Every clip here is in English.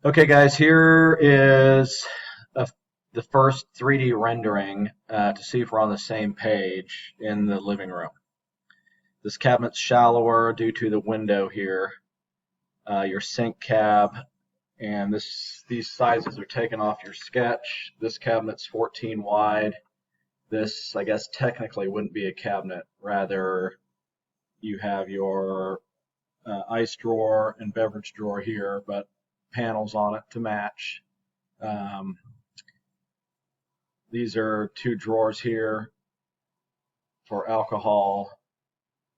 Okay, guys, here is a, the first 3D rendering to see if we're on the same page in the living room. This cabinet's shallower due to the window here, your sink cab, and these sizes are taken off your sketch. This cabinet's 14 wide. This, I guess, technically wouldn't be a cabinet. Rather, you have your ice drawer and beverage drawer here, but panels on it to match. Um, these are two drawers here for alcohol.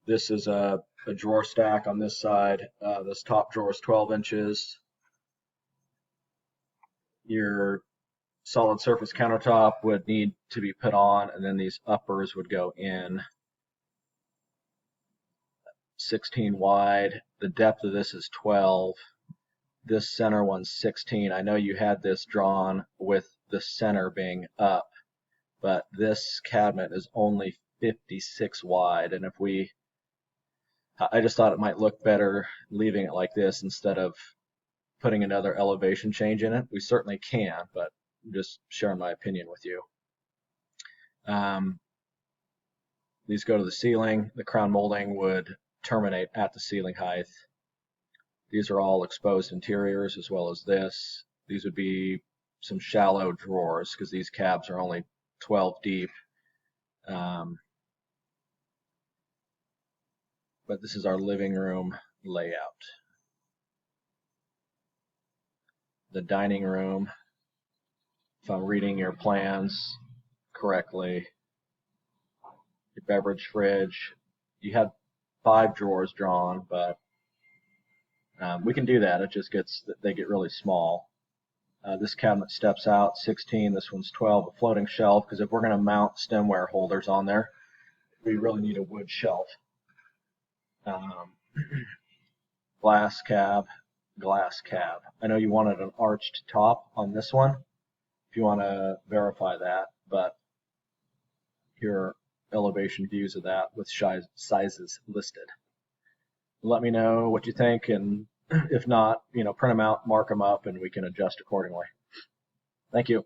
This is a drawer stack on this side. This top drawer is 12 inches. Your solid surface countertop would need to be put on, and then these uppers would go in. 16 wide. The depth of this is 12. This center one's 16. I know you had this drawn with the center being up, but this cabinet is only 56 wide, and I just thought it might look better leaving it like this instead of putting another elevation change in it. We certainly can, but I'm just sharing my opinion with you. These go to the ceiling. The crown molding would terminate at the ceiling height. These are all exposed interiors as well as this. These would be some shallow drawers because these cabs are only 12 deep. But this is our living room layout. The dining room, if I'm reading your plans correctly, your beverage fridge, you had 5 drawers drawn, but we can do that. It just they get really small. This cabinet steps out 16. This one's 12. A floating shelf, because if we're going to mount stemware holders on there, we really need a wood shelf. Glass cab. I know you wanted an arched top on this one. If you want to verify that, but here are elevation views of that with sizes listed. Let me know what you think, and if not, print them out, mark them up, and we can adjust accordingly. Thank you.